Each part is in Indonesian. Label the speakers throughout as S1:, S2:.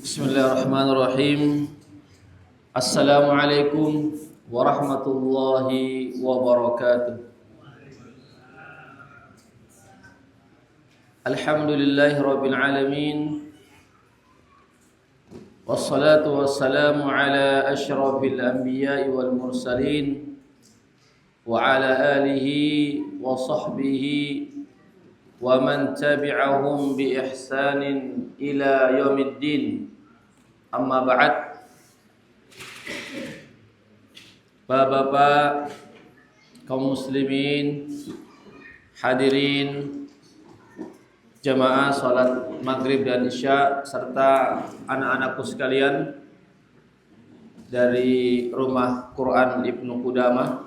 S1: Bismillahirrahmanirrahim. Assalamualaikum warahmatullahi wabarakatuh. Alhamdulillahirabbil alamin. Wassalatu wassalamu ala asyrafil anbiya'i wal mursalin wa ala alihi wa sahbihi wa man tabi'ahum bi ihsanin ila yaumiddin. Amma ba'd. Bapak-bapak, kaum muslimin, hadirin jamaah salat maghrib dan isya serta anak-anakku sekalian dari Rumah Quran Ibnu Qudamah.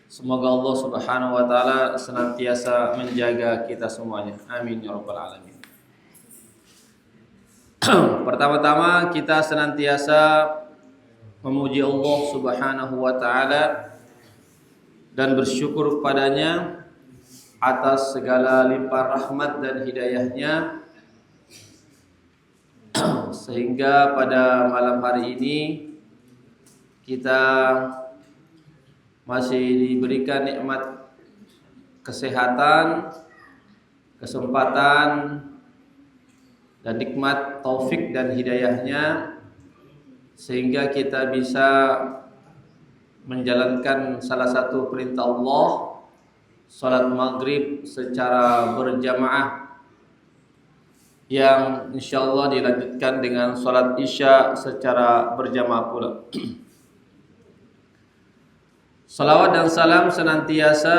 S1: Semoga Allah Subhanahu wa taala senantiasa menjaga kita semuanya. Amin ya rabbal alamin. Pertama-tama kita senantiasa memuji Allah Subhanahu wa taala dan bersyukur kepadanya atas segala limpah rahmat dan hidayahnya, sehingga pada malam hari ini kita masih diberikan nikmat kesehatan, kesempatan dan nikmat taufik dan hidayahnya, sehingga kita bisa menjalankan salah satu perintah Allah, salat maghrib secara berjamaah, yang insyaallah dilanjutkan dengan salat isya secara berjamaah pula. Salawat dan salam senantiasa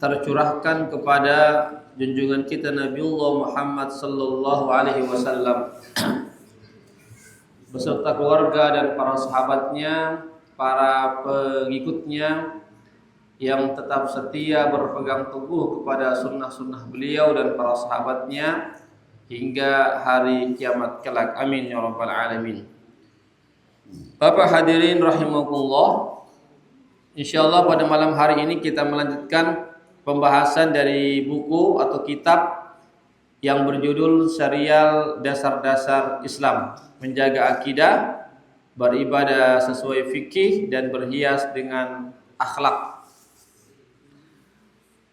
S1: tercurahkan kepada junjungan kita Nabiullah Muhammad sallallahu alaihi wasallam beserta keluarga dan para sahabatnya, para pengikutnya yang tetap setia berpegang teguh kepada sunnah-sunnah beliau dan para sahabatnya hingga hari kiamat kelak. Amin ya rabbal alamin. Bapak hadirin rahimakumullah, insyaallah pada malam hari ini kita melanjutkan pembahasan dari buku atau kitab yang berjudul Serial Dasar-Dasar Islam, menjaga akidah, beribadah sesuai fikih dan berhias dengan akhlak.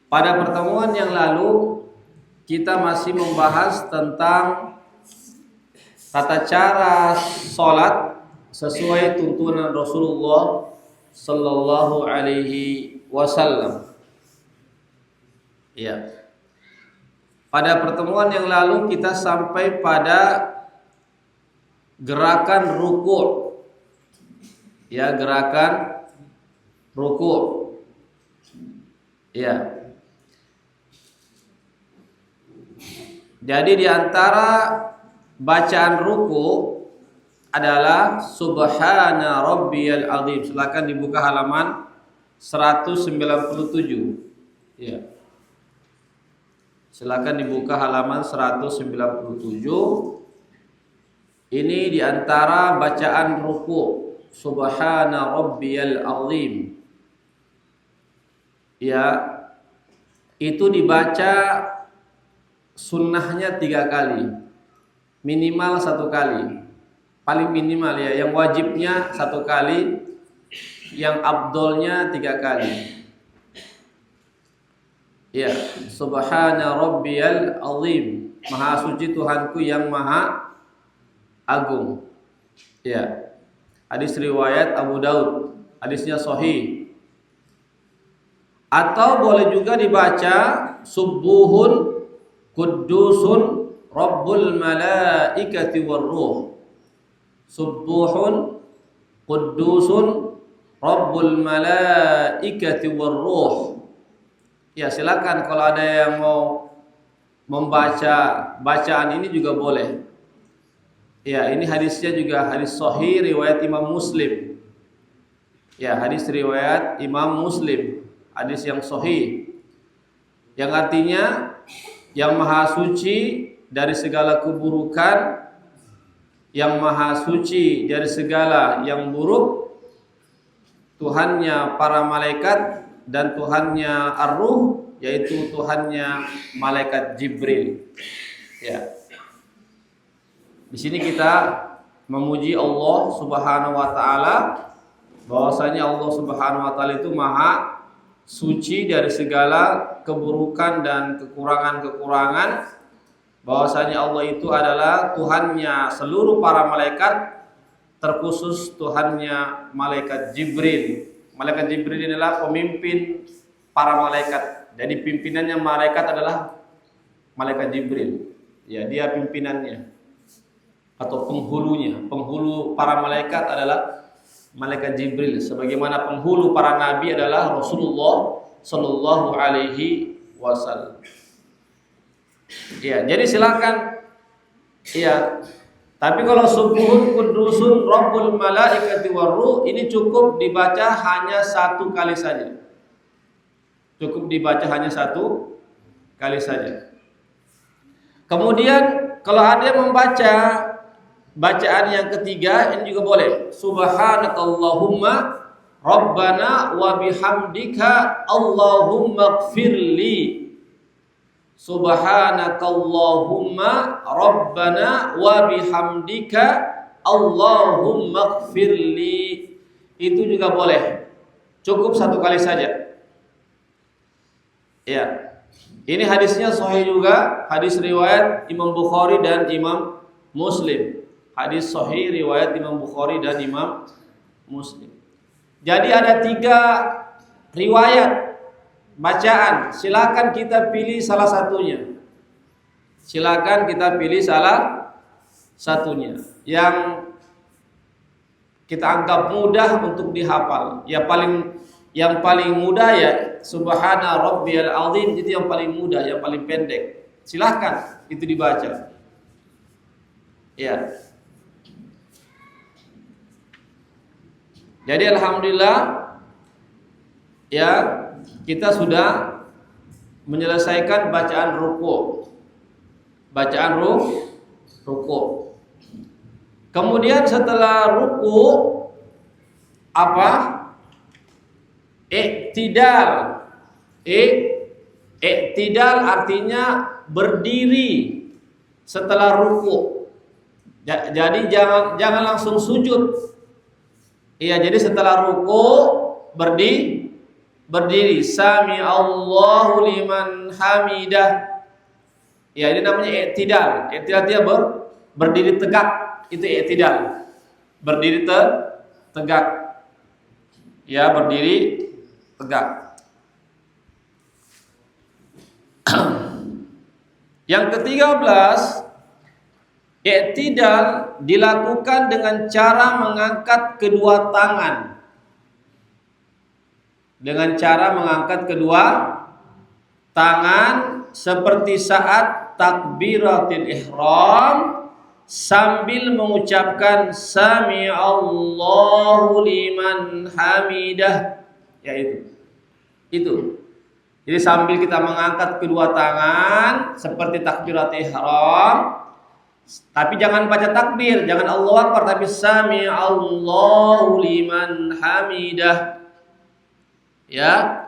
S1: Pada pertemuan yang lalu kita masih membahas tentang tata cara sholat sesuai tuntunan Rasulullah sallallahu alaihi wasallam. Ya. Pada pertemuan yang lalu kita sampai pada gerakan ruku'. Ya, gerakan ruku'. Ya. Jadi di antara bacaan ruku' adalah Subhana Rabbiyal Azim. Silakan dibuka halaman 197. Ya. Silakan dibuka halaman 197. Ini di antara bacaan ruku', Subhana Rabbiyal Azim. Ya, itu dibaca sunnahnya 3 kali, minimal 1 kali, paling minimal ya. Yang wajibnya 1 kali, yang afdolnya 3 kali. Ya, Subhana Rabbiyal Azim. Maha suci Tuhanku yang maha agung. Ya. Hadis riwayat Abu Daud. Hadisnya sahih. Atau boleh juga dibaca Subuhun Quddusun Rabbul Malaikati Warruh. Subuhun Quddusun Rabbul Malaikati Warruh. Ya, silakan kalau ada yang mau membaca bacaan ini juga boleh. Ya, ini hadisnya juga hadis sahih riwayat Imam Muslim. Ya, hadis riwayat Imam Muslim, hadis yang sahih. Yang artinya yang maha suci dari segala keburukan, yang maha suci dari segala yang buruk, Tuhannya para malaikat dan Tuhannya Ar-Ruh, yaitu Tuhannya malaikat Jibril. Ya. Di sini kita memuji Allah Subhanahu wa taala, bahwasanya Allah Subhanahu wa taala itu maha suci dari segala keburukan dan kekurangan-kekurangan, bahwasanya Allah itu adalah Tuhannya seluruh para malaikat, terkhusus Tuhannya malaikat Jibril. Malaikat Jibril adalah pemimpin para malaikat. Jadi pimpinannya malaikat adalah malaikat Jibril. Ya, dia pimpinannya atau penghulunya. Penghulu para malaikat adalah malaikat Jibril, sebagaimana penghulu para nabi adalah Rasulullah sallallahu alaihi wasallam. Ya, jadi silakan. Ya. Tapi kalau subuhun kudusun rabbul malaikati warruh, ini cukup dibaca hanya satu kali saja. Cukup dibaca hanya satu kali saja. Kemudian kalau ada yang membaca bacaan yang ketiga, ini juga boleh. Subhanakallahumma rabbana wa bihamdika Allahumma ighfirli. Subhanakallahumma rabbana wa bihamdika Allahumma ighfirli. Itu juga boleh. Cukup satu kali saja. Ya. Ini hadisnya sahih juga, hadis riwayat Imam Bukhari dan Imam Muslim. Hadis sahih riwayat Imam Bukhari dan Imam Muslim. Jadi ada 3 riwayat bacaan. Silakan kita pilih salah satunya. Silakan kita pilih salah satunya yang kita anggap mudah untuk dihafal. Yang paling mudah ya Subhana rabbiyal azim, itu yang paling mudah, yang paling pendek. Silakan itu dibaca. Ya. Jadi alhamdulillah ya, kita sudah menyelesaikan bacaan ruku. Bacaan ruku. Kemudian setelah ruku apa? Iktidal. Iktidal artinya berdiri setelah ruku. Jadi jangan langsung sujud. Iya, jadi setelah ruku berdiri. Sami Allahu liman hamidah. Ya, ini namanya iktidal. Iktidal dia berdiri tegak. Itu iktidal. Berdiri tegak. Ya, berdiri tegak. Yang ke-13, iktidal dilakukan dengan cara mengangkat kedua tangan. Dengan cara mengangkat kedua tangan seperti saat takbiratul ihram sambil mengucapkan sami Allahu liman hamidah. Ya itu. Jadi sambil kita mengangkat kedua tangan seperti takbiratul ihram, tapi jangan baca takbir, jangan Allahu Akbar, tapi sami Allahu liman hamidah. Ya.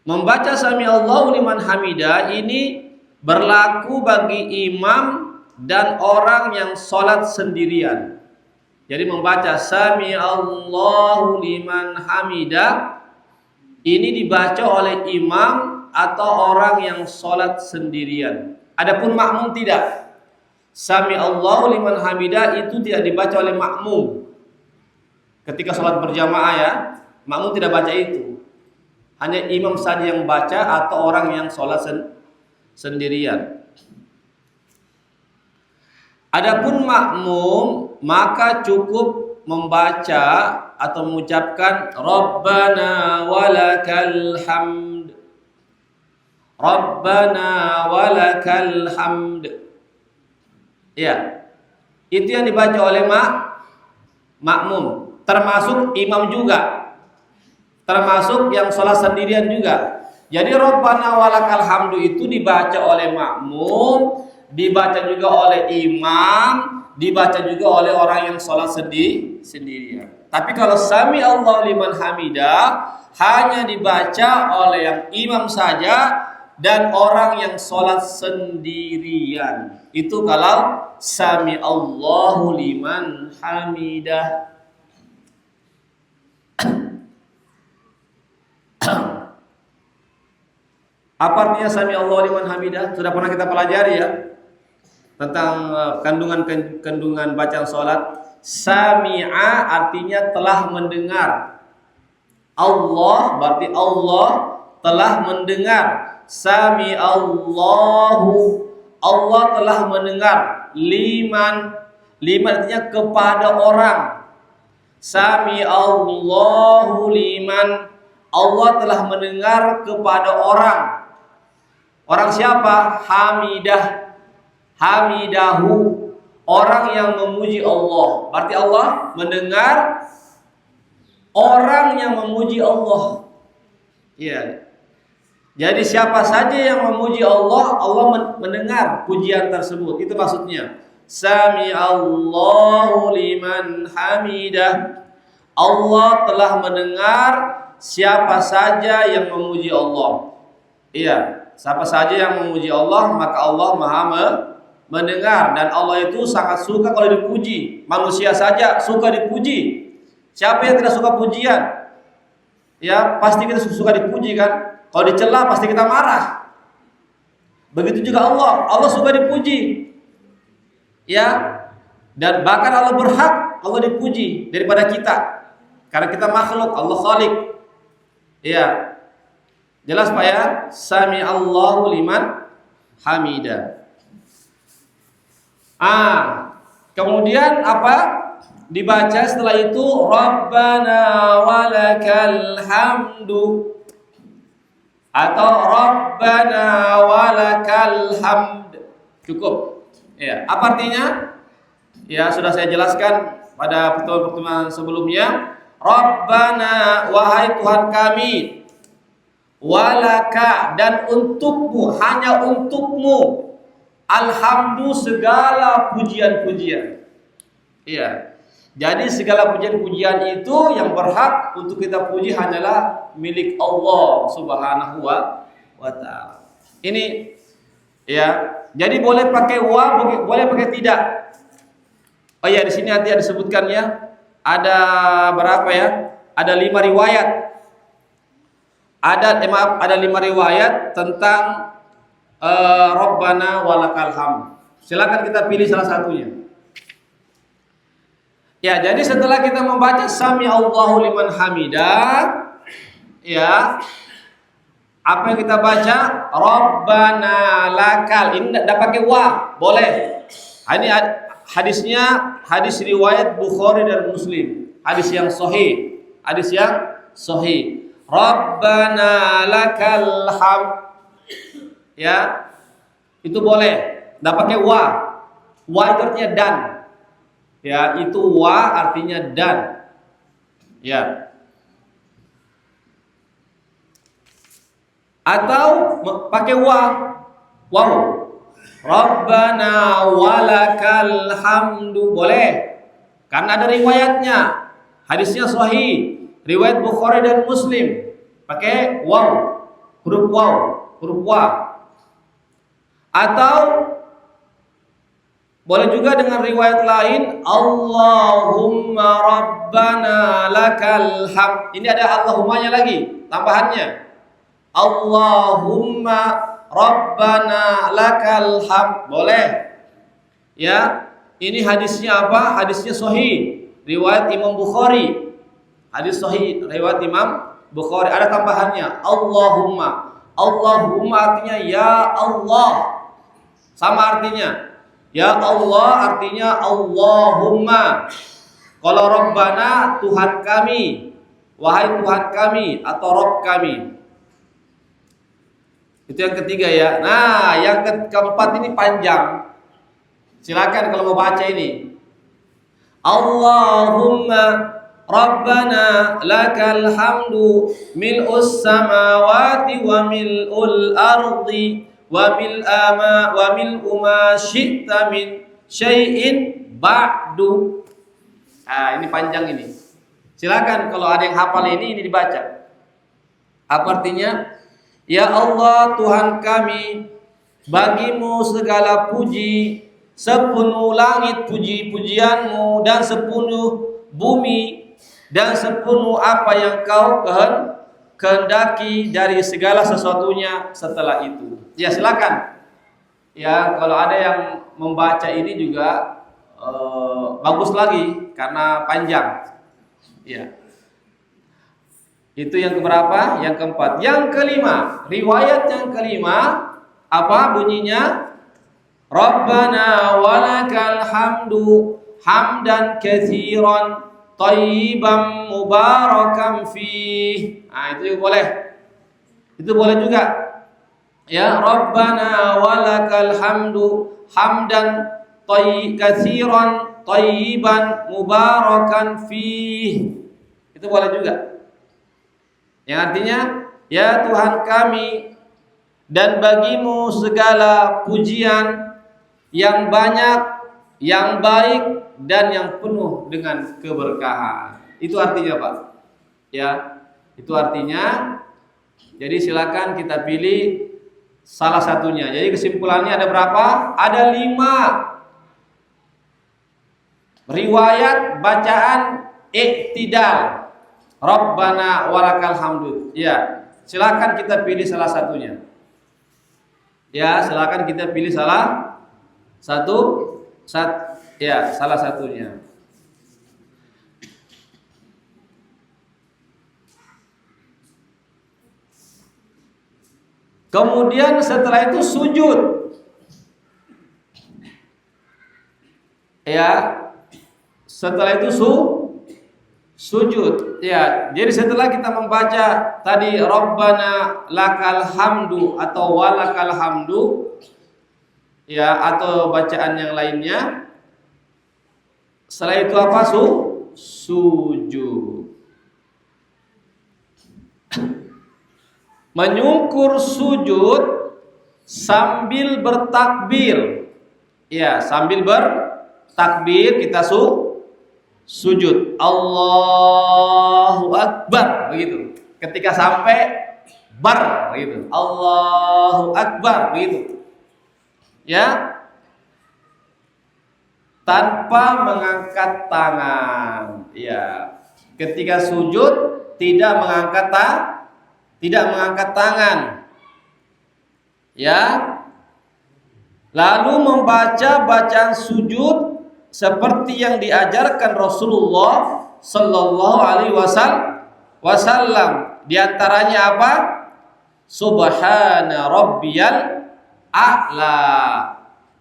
S1: Membaca sami Allahu liman hamidah ini berlaku bagi imam dan orang yang sholat sendirian. Jadi membaca sami Allahu liman hamidah ini dibaca oleh imam atau orang yang sholat sendirian. Adapun makmum tidak. Sami Allahu liman hamidah itu tidak dibaca oleh makmum. Ketika sholat berjamaah ya, makmum tidak baca itu. Hanya imam saja yang baca atau orang yang sholat sendirian. Adapun makmum maka cukup membaca atau mengucapkan Rabbana walakal hamd. Rabbana walakal hamd. Ya. Itu yang dibaca oleh makmum, termasuk imam juga. Termasuk yang sholat sendirian juga. Jadi Rabbana walakal hamdu itu dibaca oleh makmum, dibaca juga oleh imam, dibaca juga oleh orang yang sholat sendirian. Tapi kalau sami Allah liman hamidah hanya dibaca oleh yang imam saja dan orang yang sholat sendirian. Itu kalau sami Allahu liman hamidah. Apa artinya sami Allahu liman hamidah? Sudah pernah kita pelajari ya tentang kandungan bacaan sholat. Sami'a artinya telah mendengar. Allah berarti Allah telah mendengar. Sami Allahu, Allah telah mendengar. Liman artinya kepada orang. Sami Allahu liman, Allah telah mendengar kepada orang. Orang siapa? Hamidahu, orang yang memuji Allah. Berarti Allah mendengar orang yang memuji Allah. Iya. Jadi siapa saja yang memuji Allah, Allah mendengar pujian tersebut. Itu maksudnya. Sami Allahu liman hamidah. Allah telah mendengar siapa saja yang memuji Allah. Iya, siapa saja yang memuji Allah, maka Allah Maha mendengar, dan Allah itu sangat suka kalau dipuji. Manusia saja suka dipuji. Siapa yang tidak suka pujian? Ya, pasti kita suka dipuji kan? Kalau dicela pasti kita marah. Begitu juga Allah suka dipuji. Ya. Dan bahkan Allah berhak Allah dipuji daripada kita. Karena kita makhluk, Allah Khalik. Ya. Jelas Pak ya? Sami Allahu liman hamidah. Kemudian apa? Dibaca setelah itu Rabbana walakal hamdu atau Rabbana walakal hamd. Cukup. Ya, apa artinya? Ya, sudah saya jelaskan pada pertemuan sebelumnya. Rabbana, wahai Tuhan kami, walaka, dan untukmu, hanya untukmu, alhamdu, segala pujian-pujian. Iya. Jadi segala pujian-pujian itu yang berhak untuk kita puji hanyalah milik Allah Subhanahu wa taala. Ini ya. Jadi boleh pakai wa, boleh pakai tidak. Oh ya, di sini nanti ada disebutkan ya. Ada berapa ya? Ada 5 riwayat. Ada 5 riwayat tentang Rabbana walakal hamd. Silakan kita pilih salah satunya. Ya, jadi setelah kita membaca Sami Allahu liman hamidah, ya, apa yang kita baca? Rabbana lakal. Ini tidak pakai wa, boleh. Ini hadisnya hadis riwayat Bukhari dan Muslim. Hadis yang sahih. Hadis yang sahih. Rabbana lakal hamd. Ya. Itu boleh. Tidak pakai wa. Wa itu artinya dan. Ya, itu wa artinya dan. Ya. Atau pakai wa. Wow. Rabbana walakal hamdu, boleh. Karena ada riwayatnya. Hadisnya sahih. Riwayat Bukhari dan Muslim. Pakai waw. Huruf waw, huruf wa. Atau boleh juga dengan riwayat lain, Allahumma rabbana lakal hamd. Ini ada Allahumma-nya lagi, tambahannya. Allahumma rabbana lakal hamd. Boleh. Ya, ini hadisnya apa? Hadisnya sahih. Riwayat Imam Bukhari. Hadis sahih, riwayat Imam Bukhari. Ada tambahannya, Allahumma. Allahumma artinya ya Allah. Sama artinya. Ya Allah artinya Allahumma. Kalau Rabbana, Tuhan kami, wahai Tuhan kami atau Rabb kami. Itu yang ketiga ya. Nah, yang keempat ini panjang. Silakan kalau mau baca ini. Allahumma Rabbana lakal hamdu mil'us samawati wa mil'ul ardi wa mil'u ma syi'ta min syai'in ba'du. Ini panjang ini. Silakan kalau ada yang hafal ini dibaca. Apa artinya? Ya Allah Tuhan kami, bagimu segala puji, sepenuh langit puji-pujianmu dan sepenuh bumi dan sepenuh apa yang kau kehendaki dari segala sesuatunya setelah itu. Ya silakan. Ya kalau ada yang membaca ini juga bagus lagi karena panjang. Ya. Itu yang keberapa? Yang keempat. Yang kelima, riwayat yang kelima apa bunyinya? Rabbana walakal hamdu hamdan katsiran thayyiban mubarakan fih. Nah, itu boleh. Itu boleh juga. Ya, Rabbana walakal hamdu hamdan katsiran thayyiban mubarakan fih. Itu boleh juga. Yang artinya, ya Tuhan kami, dan bagimu segala pujian yang banyak, yang baik, dan yang penuh dengan keberkahan. Itu artinya Pak. Ya, itu artinya. Jadi silakan kita pilih salah satunya. Jadi kesimpulannya ada berapa? Ada 5 riwayat bacaan iktidal. Rabbana walakal hamdu. Ya, silakan kita pilih salah satunya. Ya, silakan kita pilih salah satunya. Kemudian setelah itu sujud. Ya, setelah itu sujud. Ya, jadi setelah kita membaca tadi Rabbana lakal hamdu atau walakal hamdu, ya, atau bacaan yang lainnya, setelah itu apa? Sujud. Menyungkur sujud sambil bertakbir. Ya, sambil bertakbir kita sujud. Allahu Akbar, begitu. Ketika sampai bar, begitu. Allahu Akbar, begitu. Ya. Tanpa mengangkat tangan. Ya. Ketika sujud tidak mengangkat tangan. Ya. Lalu membaca bacaan sujud seperti yang diajarkan Rasulullah sallallahu alaihi wasallam. Di antaranya apa? Subhana rabbiyal a'la.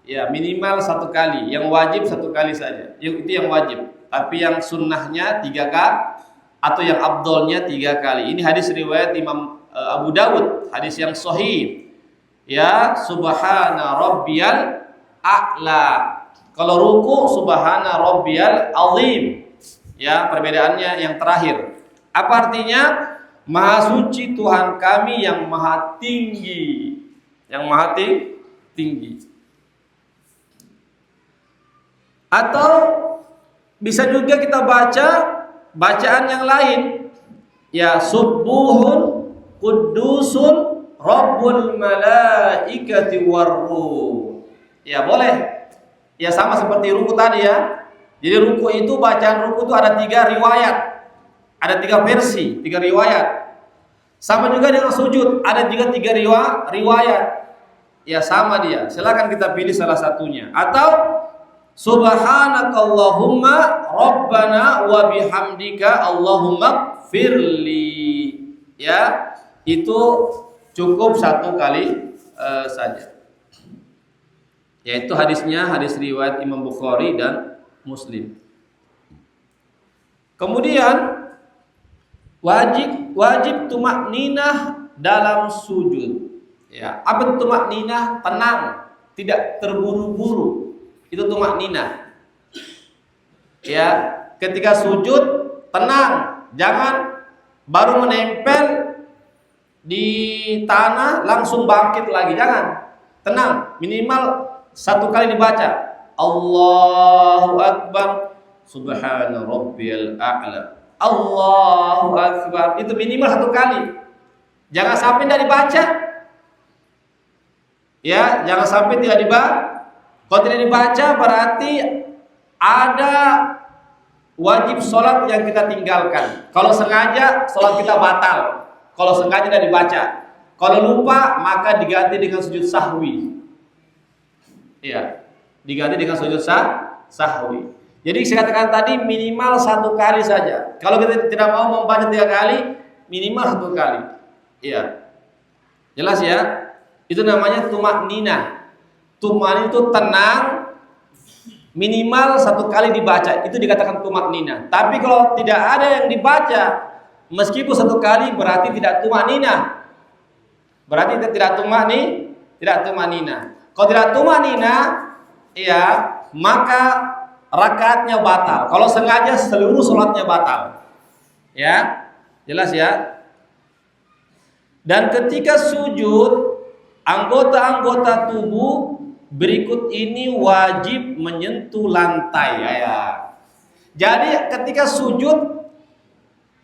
S1: Ya, minimal 1 kali. Yang wajib 1 kali saja. Itu yang wajib. Tapi yang sunnahnya 3 kali atau yang afdolnya 3 kali. Ini hadis riwayat Imam Abu Dawud, hadis yang sahih. Ya, subhana rabbiyal a'la. Kalau ruku subhana rabbiyal azim. Ya, perbedaannya yang terakhir. Apa artinya? Maha suci Tuhan kami yang maha tinggi. Yang maha tinggi. Atau bisa juga kita baca bacaan yang lain. Ya, subuhun qudusun rabbul malaikati warruh. Ya, boleh. Ya, sama seperti ruku tadi ya. Jadi ruku itu, bacaan ruku itu ada 3 riwayat. Ada 3 versi, 3 riwayat. Sama juga dengan sujud, ada juga 3 riwayat. Ya, sama dia. Silakan kita pilih salah satunya. Atau subhanakallahumma rabbana wa bihamdika allahumma firli. Ya, itu cukup 1 kali saja. Yaitu hadisnya hadis riwayat Imam Bukhari dan Muslim. Kemudian wajib tumakninah dalam sujud. Ya, apa tumakninah? Tenang, tidak terburu-buru. Itu tumakninah. Ya, ketika sujud tenang, jangan baru menempel di tanah langsung bangkit lagi, jangan. Tenang, minimal 1 kali dibaca. Allahu Akbar, subhana rabbiyal a'la. Allahu Akbar. Itu minimal 1 kali. Jangan sampai tidak dibaca. Ya, jangan sampai tidak dibaca. Kalau tidak dibaca berarti ada wajib sholat yang kita tinggalkan. Kalau sengaja, sholat kita batal. Kalau sengaja tidak dibaca. Kalau lupa, maka diganti dengan sujud sahwi. Iya, diganti dengan sujud sahwi. Jadi saya katakan tadi minimal 1 kali saja. Kalau kita tidak mau membaca 3 kali, minimal 1 kali. Iya, jelas ya. Itu namanya tumak nina. Tumak itu tenang, minimal 1 kali dibaca. Itu dikatakan tumak nina. Tapi kalau tidak ada yang dibaca, meskipun 1 kali berarti tidak tumak nina. Berarti tidak tumak nina. Kalau tidak tumak nina, ya maka rakaatnya batal. Kalau sengaja seluruh sholatnya batal. Ya, jelas ya. Dan ketika sujud, anggota-anggota tubuh berikut ini wajib menyentuh lantai. Ya. Jadi ketika sujud,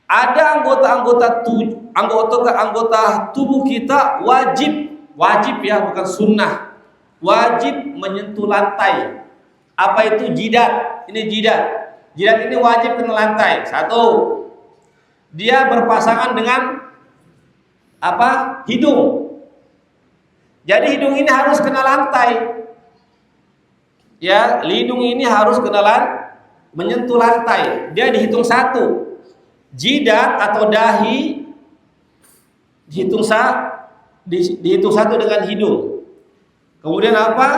S1: ada anggota-anggota tubuh kita wajib ya, bukan sunnah. Wajib menyentuh lantai. Apa itu jidat? Ini jidat. Jidat ini wajib kena lantai. 1. Dia berpasangan dengan apa? Hidung. Jadi hidung ini harus kena lantai. Ya, hidung ini harus kena menyentuh lantai. Dia dihitung 1. Jidat atau dahi dihitung 1 dengan hidung. Kemudian apa?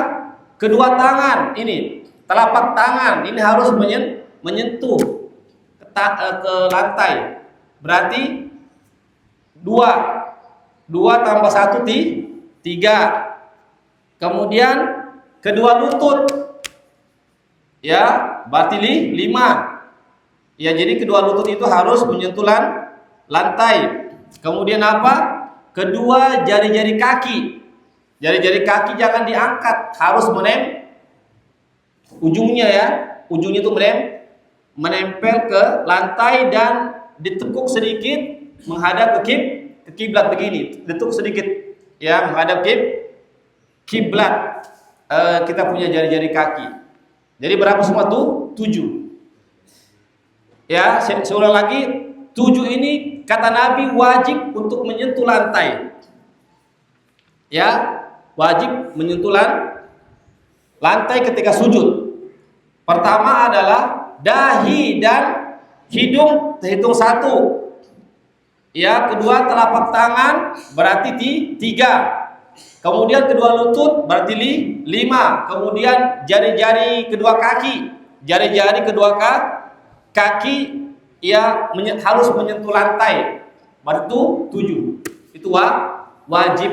S1: Kedua tangan ini, telapak tangan ini harus menyentuh ke lantai. Berarti 2 tambah 1 3. Kemudian kedua lutut, ya berarti 5. Ya, jadi kedua lutut itu harus menyentuh lantai. Kemudian apa? Kedua jari-jari kaki. Jari-jari kaki jangan diangkat, harus ujungnya ya. Ujungnya itu menempel ke lantai dan ditekuk sedikit menghadap ke kiblat begini. Ditekuk sedikit ya menghadap kiblat. Kita punya jari-jari kaki. Jadi berapa semua tuh? 7. Ya, saya ulang lagi, 7 ini kata Nabi wajib untuk menyentuh lantai. Ya, wajib menyentuh lantai ketika sujud. Pertama adalah dahi dan hidung terhitung 1. Ya, kedua telapak tangan berarti 3. Kemudian kedua lutut berarti 5. Kemudian jari-jari kedua kaki, jari-jari kedua kaki ya harus menyentuh lantai. Berarti itu 7. Itu wajib,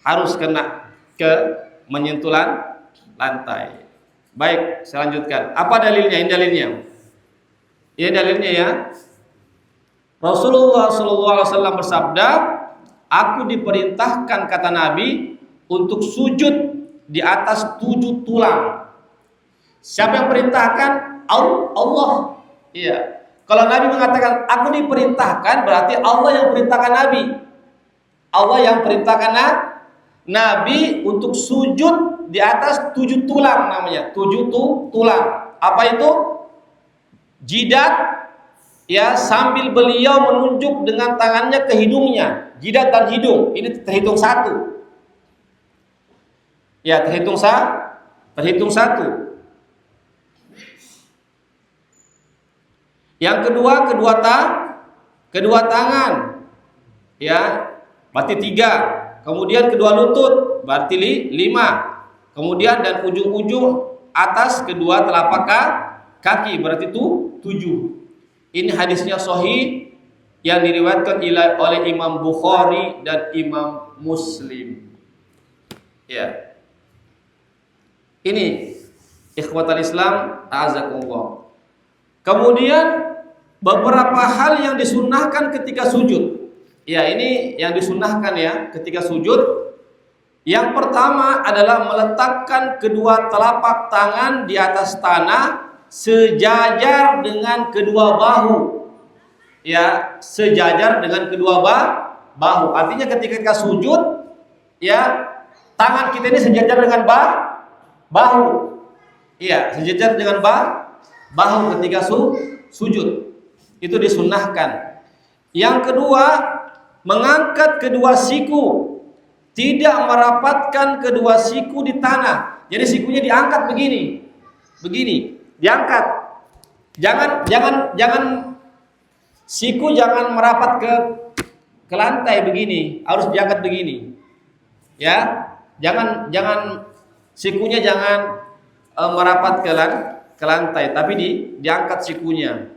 S1: harus kena ke menyentuh lantai. Baik, saya lanjutkan. Apa dalilnya? Ini dalilnya. Ini dalilnya ya. Rasulullah SAW bersabda, aku diperintahkan kata Nabi untuk sujud di atas 7 tulang. Siapa yang perintahkan? Allah. Iya. Kalau Nabi mengatakan aku diperintahkan, berarti Allah yang perintahkan Nabi. Allah yang perintahkan Nabi untuk sujud di atas 7 tulang namanya. 7 tulang. Apa itu? Jidat. Ya, sambil beliau menunjuk dengan tangannya ke hidungnya. Jidat dan hidung. Ini terhitung 1. Ya, terhitung 1. Yang kedua, kedua tangan. Ya, berarti 3. Kemudian kedua lutut berarti 5. Kemudian dan ujung-ujung atas kedua telapak kaki berarti itu 7. Ini hadisnya sahih yang diriwayatkan oleh Imam Bukhari dan Imam Muslim. Ya. Ini ikhwatal Islam, a'azakumullah. Kemudian beberapa hal yang disunnahkan ketika sujud. Ya, ini yang disunnahkan ya ketika sujud. Yang pertama adalah meletakkan kedua telapak tangan di atas tanah sejajar dengan kedua bahu. ya sejajar dengan kedua bahu. Artinya ketika kita sujud, ya tangan kita ini sejajar dengan bahu. Iya, sejajar dengan bahu ketika sujud. Itu disunnahkan. Yang kedua, mengangkat kedua siku, tidak merapatkan kedua siku di tanah. Jadi sikunya diangkat begini, diangkat. Jangan siku jangan merapat ke lantai begini, harus diangkat begini. Ya, jangan sikunya jangan merapat ke lantai, tapi diangkat sikunya.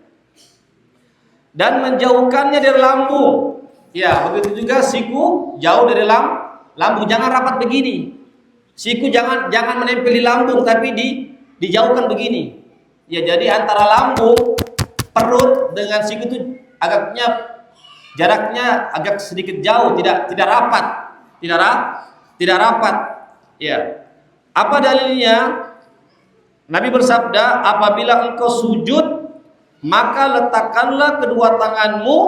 S1: Dan menjauhkannya dari lambung. Ya, begitu juga siku jauh dari lambung, jangan rapat begini. Siku jangan menempel di lambung, tapi dijauhkan begini. Ya, jadi antara lambung, perut dengan siku itu jaraknya agak sedikit jauh, tidak rapat. Tidak rapat. Ya. Apa dalilnya? Nabi bersabda, apabila engkau sujud, maka letakkanlah kedua tanganmu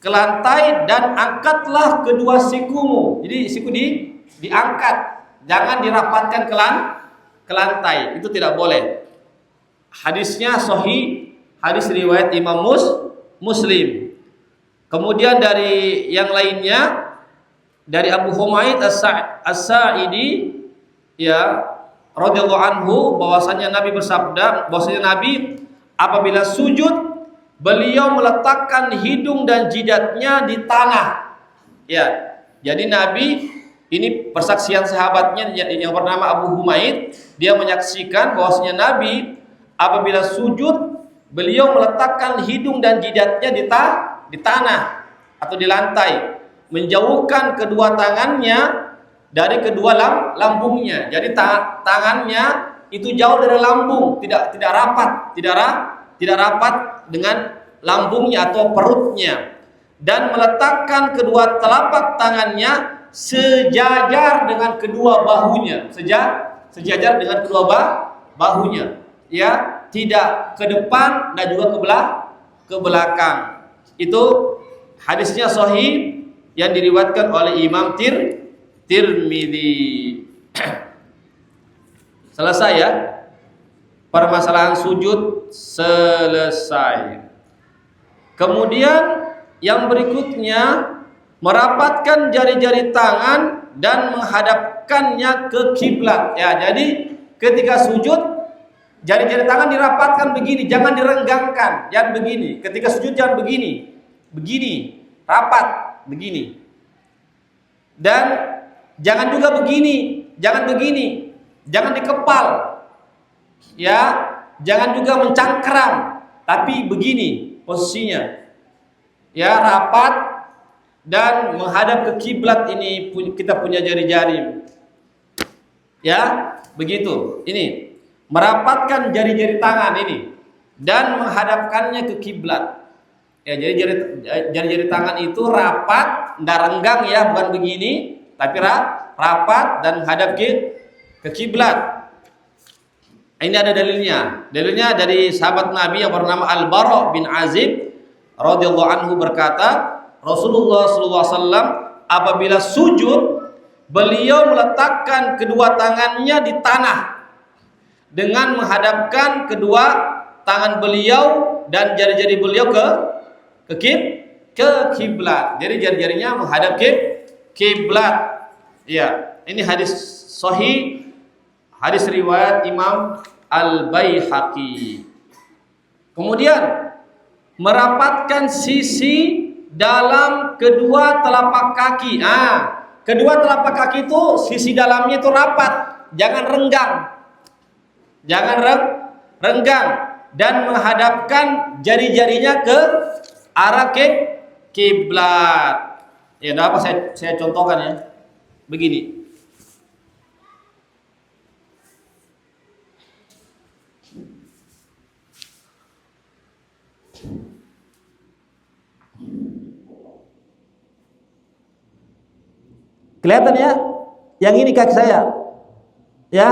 S1: ke lantai dan angkatlah kedua sikumu. Jadi siku diangkat, jangan dirapatkan ke lantai. Itu tidak boleh. Hadisnya sahih, hadis riwayat Imam Muslim. Kemudian dari yang lainnya, dari Abu Humaid As-Sa'idi, ya, radhiyallahu anhu, bahwasanya Nabi bersabda, bahwasanya Nabi apabila sujud, beliau meletakkan hidung dan jidatnya di tanah. Ya, jadi Nabi, ini persaksian sahabatnya yang bernama Abu Humaid, dia menyaksikan bahwasanya Nabi apabila sujud, beliau meletakkan hidung dan jidatnya di tanah atau di lantai, menjauhkan kedua tangannya dari kedua lambungnya. Jadi tangannya itu jauh dari lambung, tidak rapat dengan lambungnya atau perutnya, dan meletakkan kedua telapak tangannya sejajar dengan kedua bahunya, sejajar dengan kedua bahunya, ya, tidak ke depan dan juga ke belakang. Itu hadisnya sahih yang diriwayatkan oleh Imam Tirmidzi. Selesai ya, permasalahan sujud selesai. Kemudian yang berikutnya, merapatkan jari-jari tangan dan menghadapkannya ke kiblat. Ya, jadi ketika sujud, jari-jari tangan dirapatkan begini, jangan direnggangkan, jangan begini. Ketika sujud jangan begini, rapat begini. Dan jangan juga begini, jangan dikepal, ya, jangan juga mencangkram, tapi begini posisinya, ya, rapat dan menghadap ke kiblat. Ini kita punya jari-jari, ya, begitu. Ini merapatkan jari-jari tangan ini dan menghadapkannya ke kiblat. Ya, jadi jari-jari tangan itu rapat, tidak renggang, ya, bukan begini, tapi rapat dan menghadap ke kiblat. Ini ada dalilnya. Dalilnya dari sahabat Nabi yang bernama Al-Bara bin Azib radhiyallahu anhu berkata, Rasulullah sallallahu alaihi wasallam apabila sujud, beliau meletakkan kedua tangannya di tanah dengan menghadapkan kedua tangan beliau dan jari-jari beliau ke kiblat. Jadi jari-jarinya menghadap ke kiblat. Ya, ini hadis sahih, hadis riwayat Imam Al-Baihaqi. Kemudian merapatkan sisi dalam kedua telapak kaki. Kedua telapak kaki itu sisi dalamnya itu rapat, jangan renggang dan menghadapkan jari-jarinya ke arah kiblat. Ya, apa saya contohkan ya. Begini. Kelihatan ya? Yang ini kaki saya. Ya.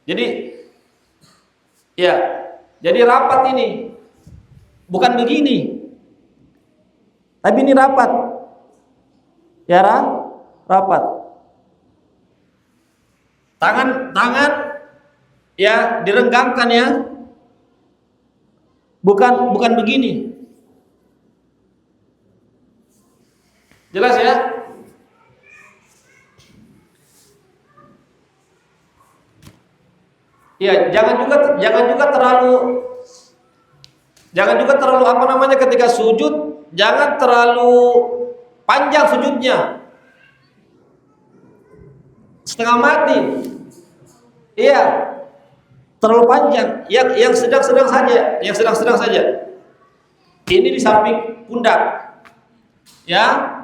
S1: Jadi ya, Jadi rapat ini. Bukan begini. Tapi ini rapat. Ya, rapat. Tangan ya direnggangkan ya. Bukan begini. Jelas ya? Ya, jangan juga terlalu apa namanya ketika sujud, jangan terlalu panjang sujudnya. Setengah mati. Iya. Terlalu panjang. Yang sedang-sedang saja. Ini di samping pundak. Ya.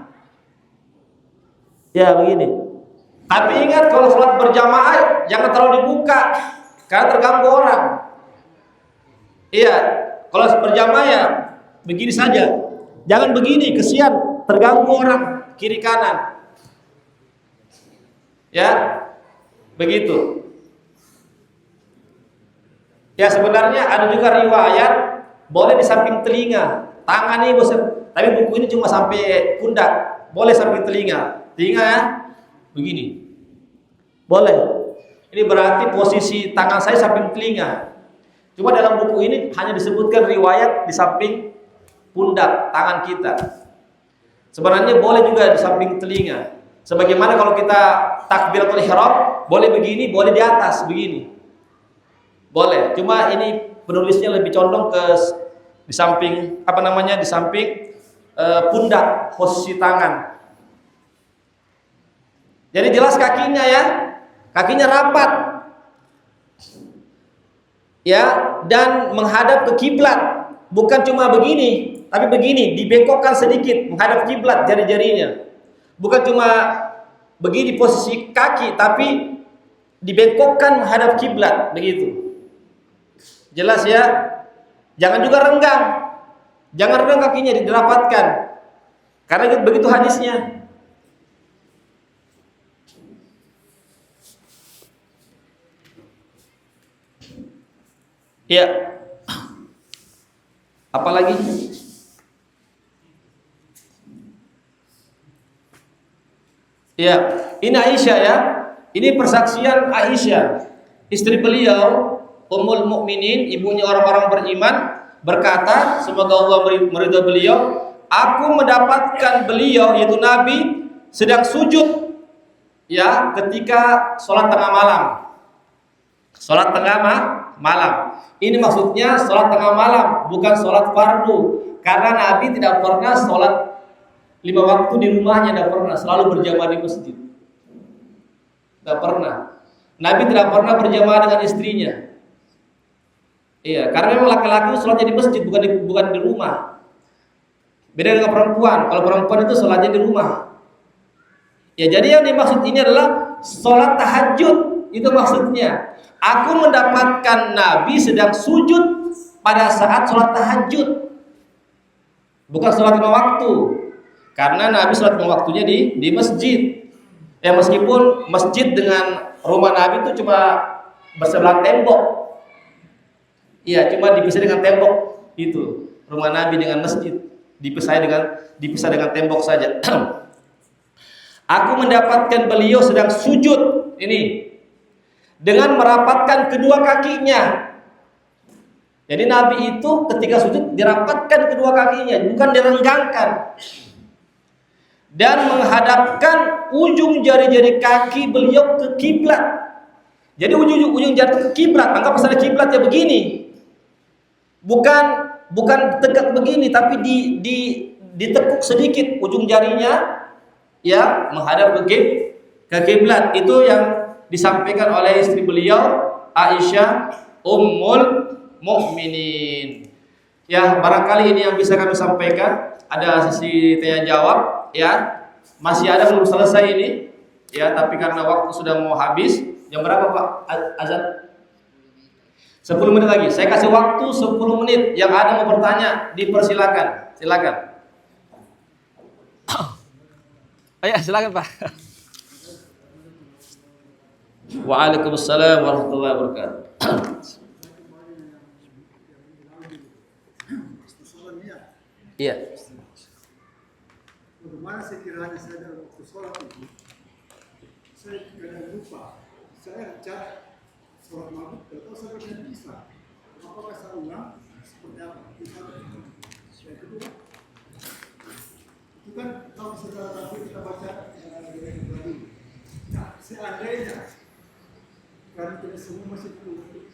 S1: Ya, begini. Tapi ingat kalau sholat berjamaah jangan terlalu dibuka karena terganggu orang. Iya, kalau berjamaah ya begini saja. Jangan begini, kesian terganggu orang kiri kanan. Ya, begitu. Ya sebenarnya ada juga riwayat boleh di samping telinga, tangan ini bosan. Tapi buku ini cuma sampai pundak, boleh samping telinga. Telinga ya, begini. Boleh. Ini berarti posisi tangan saya samping telinga. Cuma dalam buku ini hanya disebutkan riwayat di samping pundak tangan kita. Sebenarnya boleh juga di samping telinga. Sebagaimana kalau kita takbiratul ihram, boleh begini, boleh di atas begini. Boleh. Cuma ini penulisnya lebih condong ke di samping apa namanya? Di samping pundak posisi tangan. Jadi jelas kakinya ya. Kakinya rapat. Ya, dan menghadap ke kiblat. Bukan cuma begini, tapi begini, dibengkokkan sedikit menghadap kiblat jari-jarinya. Bukan cuma begini posisi kaki, tapi dibengkokkan menghadap kiblat, begitu. Jelas ya? Jangan juga renggang. Jangan renggang kakinya, dirapatkan. Karena begitu hadisnya. Ya. Apalagi? Ya, ini Aisyah ya. Ini persaksian Aisyah, istri beliau, Ummul Mukminin, ibunya orang-orang beriman, berkata, semoga Allah meridhai beliau, aku mendapatkan beliau yaitu Nabi sedang sujud ya ketika sholat tengah malam. Sholat tengah malam. Ini maksudnya sholat tengah malam, bukan sholat fardu. Karena Nabi tidak pernah sholat 5 waktu di rumahnya, tidak pernah. Selalu berjamaah di masjid. Tidak pernah. Nabi tidak pernah berjamaah dengan istrinya. Iya, karena memang laki-laki sholatnya di masjid, bukan di rumah. Beda dengan perempuan. Kalau perempuan itu sholatnya di rumah. Ya, jadi yang dimaksud ini adalah sholat tahajud. Itu maksudnya. Aku mendapatkan Nabi sedang sujud pada saat sholat tahajud, bukan sholat 5 waktu. Karena Nabi sholat 5 waktunya di masjid. Ya meskipun masjid dengan rumah Nabi itu cuma bersebelah tembok. Iya, cuma dipisah dengan tembok itu. Rumah Nabi dengan masjid dipisah dengan tembok saja. Aku mendapatkan beliau sedang sujud ini dengan merapatkan kedua kakinya. Jadi Nabi itu ketika sujud dirapatkan kedua kakinya, bukan direnggangkan. Dan menghadapkan ujung jari-jari kaki beliau ke kiblat. Jadi ujung jari ke kiblat, anggap misalnya kiblat ya begini. Bukan tegak begini, tapi ditekuk sedikit ujung jarinya ya menghadap ke kiblat. Itu yang disampaikan oleh istri beliau Aisyah Ummul Mukminin. Ya, barangkali ini yang bisa kami sampaikan. Ada sesi tanya jawab ya. Masih ada belum selesai ini. Ya, tapi karena waktu sudah mau habis. Jam berapa Pak azan? 10 menit lagi. Saya kasih waktu 10 menit. Yang ada mau bertanya, dipersilakan. Silakan.
S2: Ayo, silakan Pak.
S1: Waalaikumsalam warahmatullahi wabarakatuh. Iya.
S3: Bagaimana sekiranya saya dalam waktu sholat itu, saya kadang lupa, saya cari sholat maghrib, atau saya berhenti bisa. Apakah saya ulang seperti apa? Yang kedua, itu kan kalau setelah tadi kita baca yang tadi. Nah, seandainya karena tidak semua masih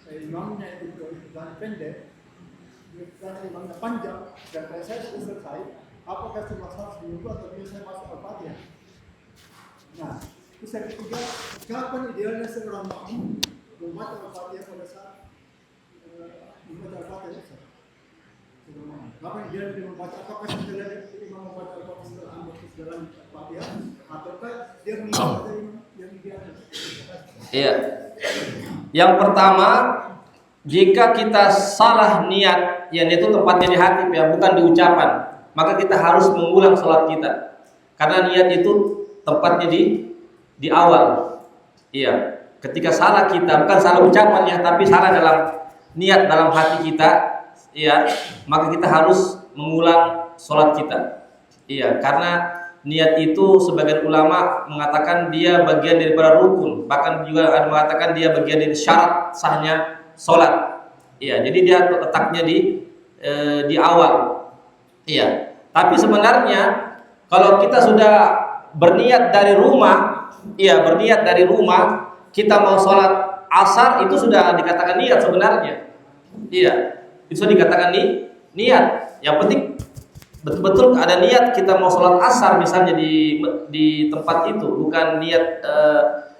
S3: imamnya itu dan pendek, karena imamnya panjang, dan kalau saya sudah selesai, apakah cuma harus menunggu atau bisa saya masuk Al-Fatihah? Nah, terus yang ketiga, kapan idealnya seorang makmum membaca Al-Fatihah pada saat membaca Al-Fatihah? Kapan idealnya dia membaca? Apakah setelah imam membaca Al-Fatihah setelah Al-Fatihah, ataukah dia membaca yang idealnya?
S1: Iya. Yang pertama, jika kita salah niat, yang itu tempatnya di hati ya, bukan di ucapan, maka kita harus mengulang sholat kita. Karena niat itu tempatnya di awal. Iya. Ketika salah kita, bukan salah ucapan ya, tapi salah dalam niat dalam hati kita, iya, maka kita harus mengulang sholat kita. Iya, karena niat itu sebagian ulama mengatakan dia bagian daripada rukun, bahkan juga ada mengatakan dia bagian dari syarat sahnya sholat. Iya, jadi dia letaknya di awal. Iya. Tapi sebenarnya kalau kita sudah berniat dari rumah, iya berniat dari rumah, kita mau sholat asar itu sudah dikatakan niat sebenarnya. Iya, itu sudah dikatakan niat. Yang penting betul-betul ada niat kita mau sholat asar misalnya di tempat itu, bukan niat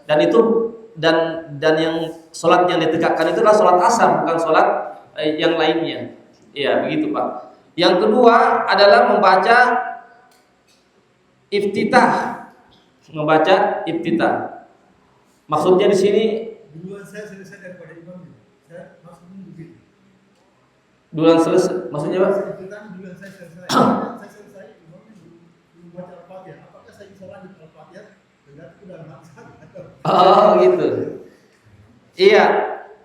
S1: dan itu dan yang sholat yang ditegakkan itu adalah sholat asar, bukan sholat yang lainnya. Iya begitu Pak. Yang kedua adalah membaca iftitah, Maksudnya di sini
S3: duluan saya selesai daripada imam, saya maksudnya begitu.
S1: Duluan selesai, maksudnya Pak?
S3: Duluan saya selesai, saya selesai imamnya belum baca Al-Fatihah. Apakah saya bisa lanjut Al-Fatihah? Benar itu dalam hati.
S1: Oh gitu. Iya.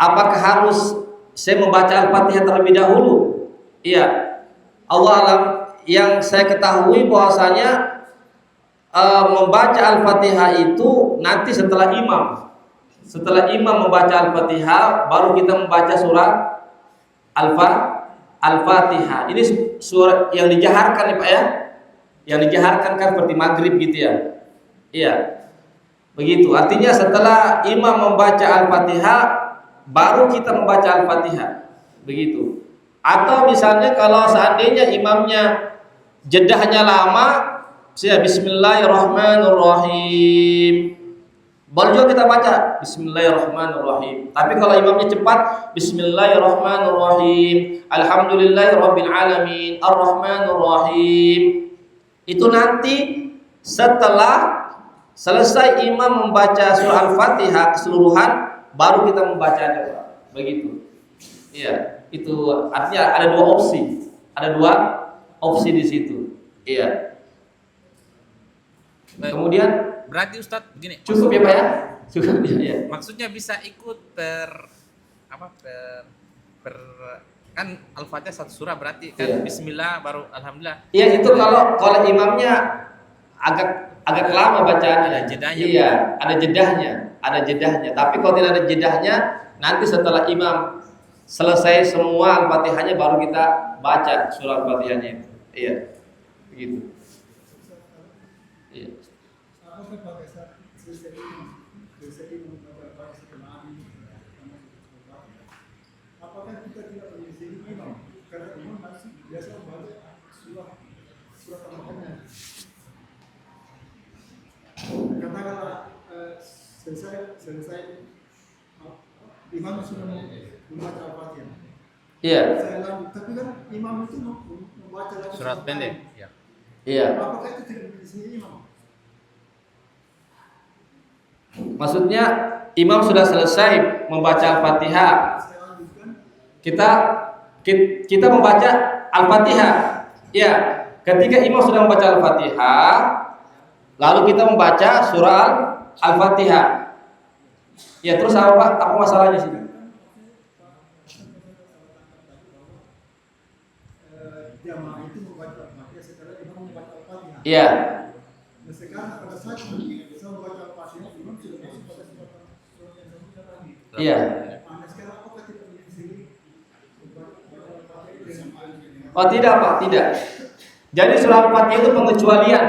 S1: Apakah harus saya membaca Al-Fatihah terlebih dahulu? Iya. Allah alam, yang saya ketahui bahwasanya membaca Al-Fatihah itu nanti setelah imam. Setelah imam membaca Al-Fatihah, baru kita membaca surah Al-Fatihah. Ini surah yang dijaharkan ya Pak ya. Yang dijaharkan kan seperti maghrib gitu ya. Iya. Begitu. Artinya setelah imam membaca Al-Fatihah, baru kita membaca Al-Fatihah. Begitu. Atau misalnya kalau seandainya imamnya jedahnya lama, saya Bismillahirrahmanirrahim, baru juga kita baca Bismillahirrahmanirrahim. Tapi kalau imamnya cepat, Bismillahirrahmanirrahim, Alhamdulillahirabbil alamin, Arrahmanirrahim. Itu nanti setelah selesai imam membaca surah Al-Fatihah keseluruhan, baru kita membacanya. Begitu. Iya. Itu artinya ada dua opsi di situ. Iya.
S2: Baik.
S1: Kemudian
S2: Berarti Ustadz begini.
S1: cukup ya Pak ya? Cukup ya.
S2: Maksudnya bisa ikut kan Al-Fatihah satu surah berarti kan
S1: Iya.
S2: Bismillah baru Alhamdulillah.
S1: Iya itu kalau imamnya agak lama bacaannya.
S2: Ada jedahnya.
S1: Iya, ada jedahnya. Tapi kalau tidak ada jedahnya, nanti setelah imam selesai semua Al-Fatihahnya baru kita baca surah Al-Fatihahnya. Iya. Begitu. Iya.
S3: Apakah pada saat selesai membaca Al-Fatihah setelah apakah kita tidak menyelesaikan imam? Karena imam masih biasa membaca surah Al-Fatihah. Katakanlah selesai imam sudah membaca Al-Fatihah.
S1: Iya.
S3: Saya lanjut, tapi kan imam itu membaca lagi
S2: Surat pendek. Ya.
S1: Iya.
S3: Apakah itu tidak menyelesaikan imam?
S1: Maksudnya imam sudah selesai membaca Al-Fatihah.
S3: Saya lanjutkan.
S1: Kita membaca Al-Fatihah. Ya, ketika imam sudah membaca Al-Fatihah, lalu kita membaca surah Al-Fatihah. Ya, terus apa masalahnya sih?
S3: Jamaah itu membaca
S1: Iya.
S3: Nah, sekarang pada saat ini saya membaca Al-Fatihah, imam sudah masuk pada surat yang sebelumnya tadi.
S1: Iya.
S3: Nah, sekarang apakah kita di sini membaca Al-Fatihah dengan ayat?
S1: Oh tidak Pak, tidak. Jadi surah Al-Fatihah itu pengecualian.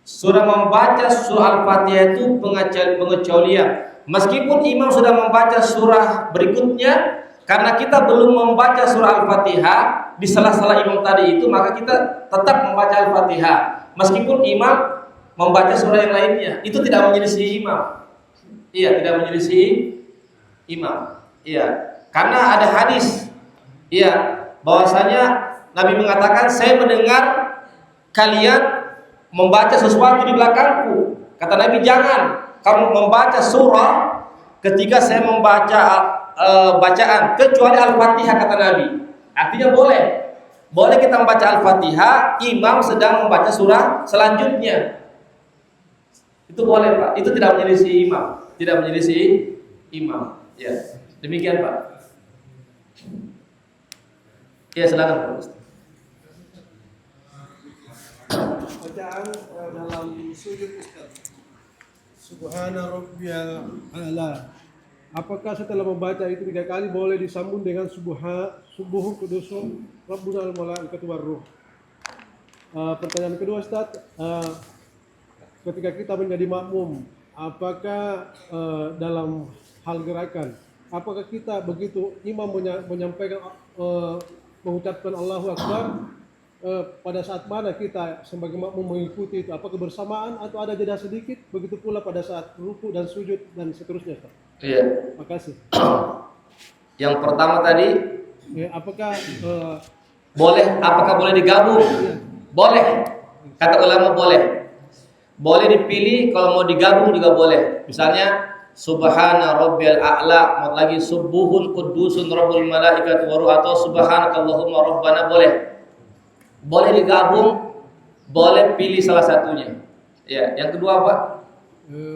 S1: Surah membaca surah Al-Fatihah itu pengecualian. Meskipun imam sudah membaca surah berikutnya, karena kita belum membaca surah Al-Fatihah di sela-sela imam tadi itu, maka kita tetap membaca Al-Fatihah. Meskipun imam membaca surah yang lainnya, itu tidak menyelisih imam. Iya, tidak menyelisih imam. Iya, karena ada hadis. Iya, bahwasanya Nabi mengatakan, saya mendengar kalian membaca sesuatu di belakangku. Kata Nabi, jangan kamu membaca surah ketika saya membaca bacaan, kecuali Al-Fatihah, kata Nabi. Artinya boleh kita membaca Al-Fatihah, imam sedang membaca surah selanjutnya. Itu boleh Pak, itu tidak menyelisih imam. Tidak menyelisih imam. Ya, demikian Pak. Ya, silakan Pak Ustaz.
S4: Bacaan dalam sujud Ustaz. Subhana rabbiyal a'la. Apakah setelah membaca itu 3 kali boleh disambung dengan subuhun kudusun rabbunal malaikatu warruh? Pertanyaan kedua Ustaz, ketika kita menjadi makmum, apakah dalam hal gerakan, apakah kita begitu imam menyampaikan mengucapkan Allahu Akbar, pada saat mana kita sebagai makmum mengikuti itu? Apakah bersamaan atau ada jeda sedikit? Begitu pula pada saat ruku dan sujud dan seterusnya, Ustaz.
S1: Iya.
S4: Makasih.
S1: Yang pertama tadi,
S4: Ya, apakah
S1: apakah boleh digabung? Boleh. Kata ulama boleh. Boleh dipilih, kalau mau digabung juga boleh. Misalnya Subhana rabbiyal a'la, mau lagi subuhun qudusun rabbul malaikatu waruh, atau subhanakallahumma rabbana, boleh. Boleh digabung, boleh pilih salah satunya. Ya, yang kedua Pak?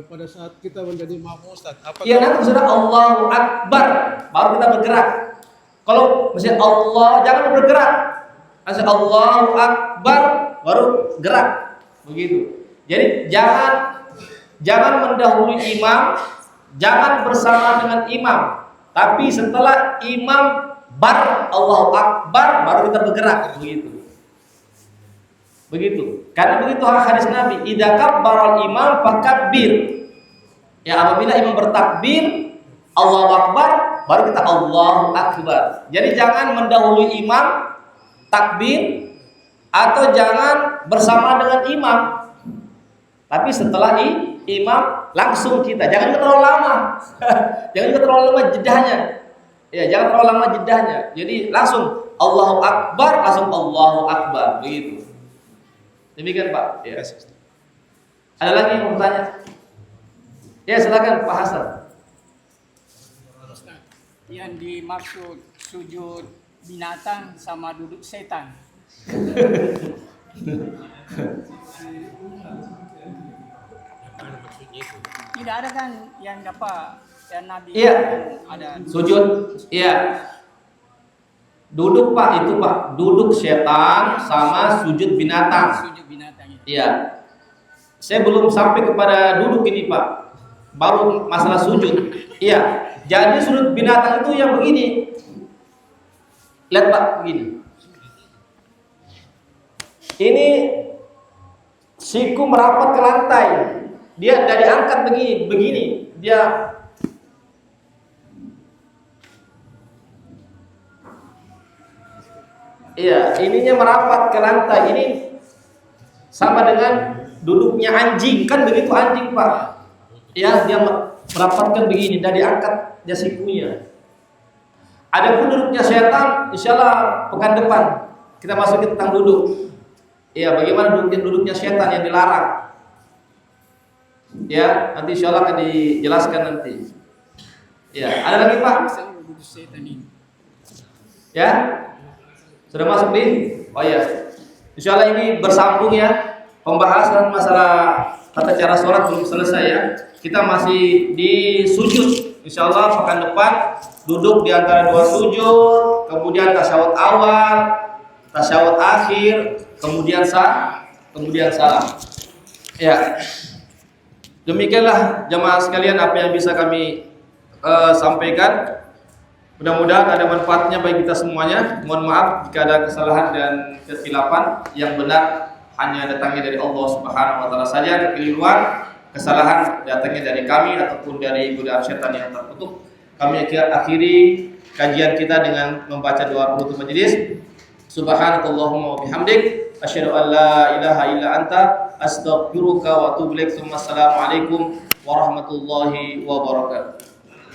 S4: pada saat kita menjadi makmum, Ustaz, apakah
S1: Ya, nanti sudah Allahu Akbar baru kita bergerak. Kalau misalnya Allah, jangan bergerak. Asal Allahu Akbar baru gerak. Begitu. Jadi jangan mendahului imam, jangan bersama dengan imam. Tapi setelah imam Allahu Akbar baru kita bergerak. Begitu. Karena begitu hadis Nabi, idza kabbaral imam fakabbir. Ya, apabila imam bertakbir Allahu Akbar, baru kita Allahu Akbar. Jadi jangan mendahului imam takbir, atau jangan bersama dengan imam. Tapi setelah imam langsung kita, jangan terlalu lama. Jangan terlalu lama jedahnya. Ya, jangan terlalu lama jedahnya. Jadi langsung Allahu Akbar, langsung Allahu Akbar, begitu. Demikian Pak. Ya. Ada lagi yang mau bertanya? Ya, silakan Pak Hasan.
S5: Yang dimaksud sujud binatang sama duduk setan. Tidak ada kan yang dapat yang Nabi
S1: Iya.
S5: ada
S1: Sujud. Iya. Duduk Pak, itu Pak. Duduk setan sama sujud binatang.
S5: sujud binatang itu.
S1: Iya. Saya belum sampai kepada duduk ini Pak. Baru masalah sujud. Iya. Jadi sujud binatang itu yang begini. Lihat Pak, begini. Ini siku merapat ke lantai. Dia dari angkat begini. Dia iya, ininya merapat ke lantai. Ini sama dengan duduknya anjing, kan begitu anjing Pak. Ya, dia merapatkan begini, dari angkat dia sikunya. Adapun duduknya setan, insyaallah pekan depan kita masukin tentang duduk. Iya, bagaimana duduknya setan yang dilarang. Ya, nanti insyaallah akan dijelaskan nanti. Ya, ada lagi Pak?
S5: Misalnya duduk setan ini.
S1: Ya, sudah masuk di? Oh ya, insyaallah ini bersambung ya. Pembahasan masalah tata cara sholat belum selesai ya. Kita masih di sujud. Insyaallah pekan depan duduk di antara dua sujud, kemudian tasyahud awal, tasyahud akhir, kemudian kemudian salam. Ya. Demikianlah jemaah sekalian apa yang bisa kami sampaikan. Mudah-mudahan ada manfaatnya bagi kita semuanya. Mohon maaf jika ada kesalahan dan kesilapan. Yang benar hanya datangnya dari Allah Subhanahu wa taala saja. Kekeliruan, kesalahan datangnya dari kami ataupun dari godaan setan yang terkutuk. Kami akhiri kajian kita dengan membaca doa penutup majelis. Subhanakallahumma wa bihamdik asyhadu an la ilaha illa anta astaghfiruka wa atubu ilaik. Assalamualaikum warahmatullahi wabarakatuh.